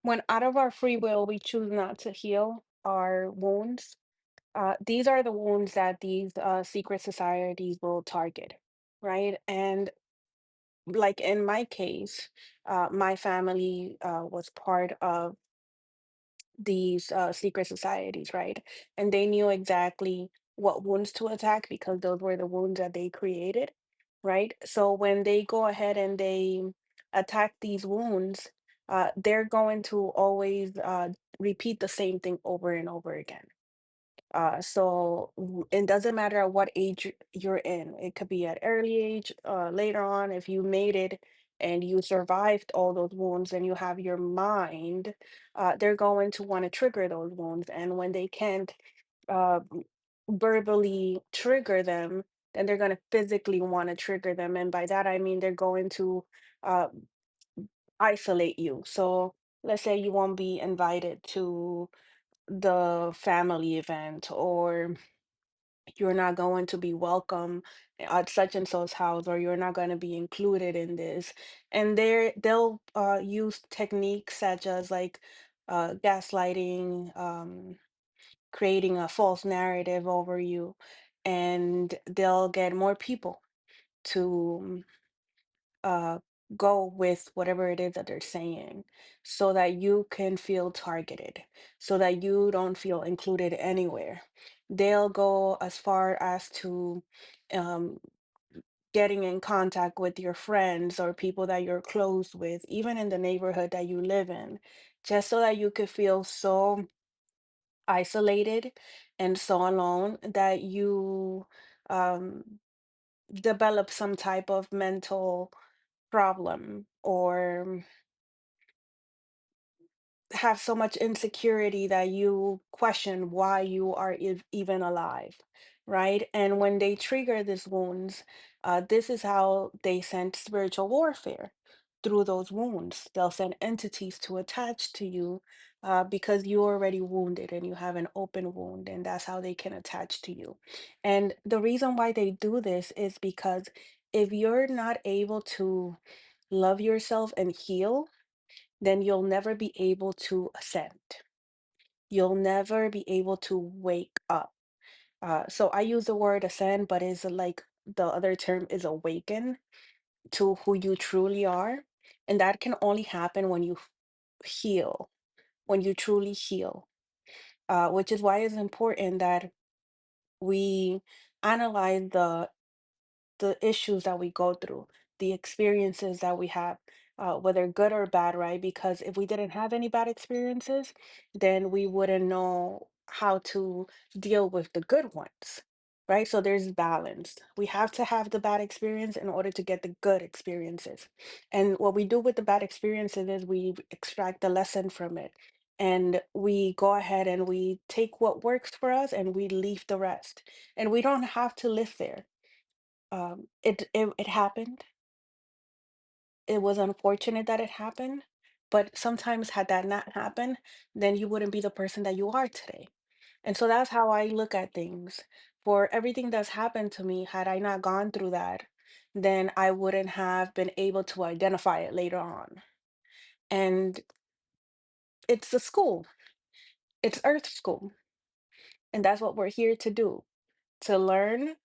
When out of our free will we choose not to heal our wounds, these are the wounds that these secret societies will target, right? And like in my case, my family was part of these secret societies, right? And they knew exactly what wounds to attack because those were the wounds that they created, right? So when they go ahead and they attack these wounds, they're going to always repeat the same thing over and over again. It doesn't matter at what age you're in. It could be at early age, later on, if you made it and you survived all those wounds and you have your mind, they're going to want to trigger those wounds. And when they can't uh, verbally trigger them, then they're going to physically want to trigger them. And by that, I mean they're going to uh, isolate you. So let's say you won't be invited to the family event, or you're not going to be welcome at such and so's house, or you're not going to be included in this. And they'll use techniques such as like gaslighting, creating a false narrative over you, and they'll get more people to uh, go with whatever it is that they're saying so that you can feel targeted, so that you don't feel included anywhere. They'll go as far as to um, getting in contact with your friends or people that you're close with, even in the neighborhood that you live in, just so that you could feel so isolated and so alone that you um, develop some type of mental problem, or have so much insecurity that you question why you are even alive, right? And when they trigger these wounds, this is how they send spiritual warfare through those wounds. They'll send entities to attach to you because you're already wounded and you have an open wound, and that's how they can attach to you. And the reason why they do this is because if you're not able to love yourself and heal, then you'll never be able to ascend. You'll never be able to wake up. So I use the word ascend, but it's like the other term is awaken to who you truly are. And that can only happen when you heal, when you truly heal, which is why it's important that we analyze the issues that we go through, the experiences that we have, whether good or bad, right? Because if we didn't have any bad experiences, then we wouldn't know how to deal with the good ones, right? So there's balance. We have to have the bad experience in order to get the good experiences. And what we do with the bad experiences is we extract the lesson from it. And we go ahead and we take what works for us and we leave the rest. And we don't have to live there. It happened. It was unfortunate that it happened, but sometimes had that not happened, then you wouldn't be the person that you are today. And so that's how I look at things. For everything that's happened to me, had I not gone through that, then I wouldn't have been able to identify it later on. And it's the school, it's Earth School. And that's what we're here to do, to learn,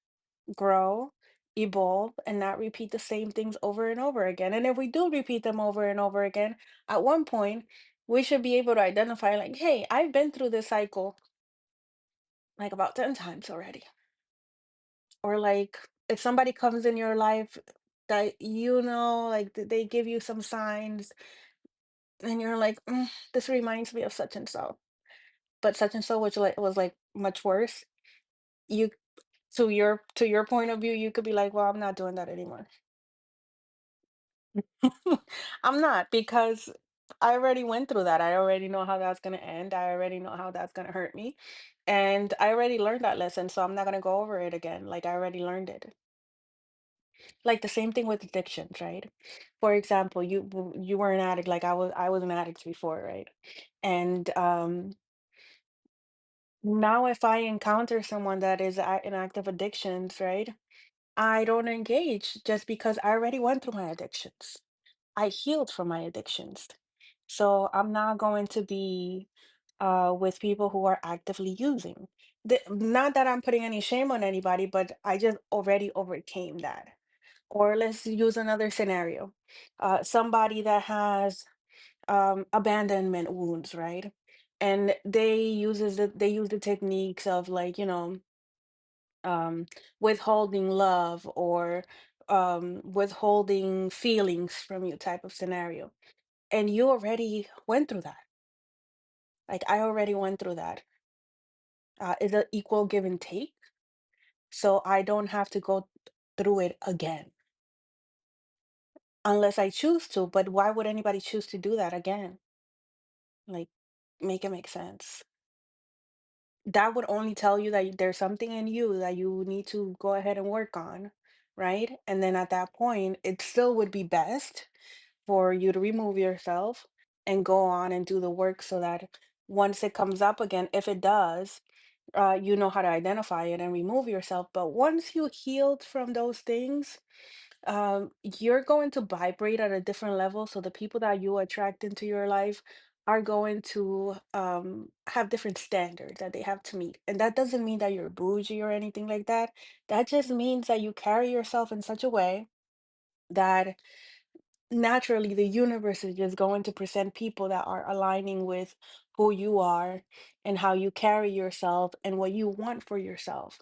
grow, evolve, and not repeat the same things over and over again. And if we do repeat them over and over again, at one point, we should be able to identify, like, hey, I've been through this cycle like about 10 times already. Or like if somebody comes in your life that like they give you some signs and you're like, this reminds me of such and so. But such and so, which like was like much worse. You to your point of view, you could be like, well, I'm not doing that anymore. I'm not, because I already went through that. I already know how that's going to end. I already know how that's going to hurt me. And I already learned that lesson. So I'm not going to go over it again. Like I already learned it. Like the same thing with addictions, right? For example, you were an addict, like I was an addict before, right? And now if I encounter someone that is in active addictions, right? I don't engage just because I already went through my addictions. I healed from my addictions. So I'm not going to be with people who are actively using. Not that I'm putting any shame on anybody, but I just already overcame that. Or let's use another scenario. Somebody that has abandonment wounds, right? And they use the techniques of like, um, withholding love or withholding feelings from you type of scenario. And you already went through that. Like I already went through that. It's an equal give and take. So I don't have to go through it again unless I choose to. But why would anybody choose to do that again? Like, make it make sense. That would only tell you that there's something in you that you need to go ahead and work on, right? And then at that point, it still would be best for you to remove yourself and go on and do the work so that once it comes up again, if it does, you know how to identify it and remove yourself. But once you healed from those things, you're going to vibrate at a different level. So the people that you attract into your life are going to have different standards that they have to meet. And that doesn't mean that you're bougie or anything like that. That just means that you carry yourself in such a way that naturally the universe is just going to present people that are aligning with who you are and how you carry yourself and what you want for yourself.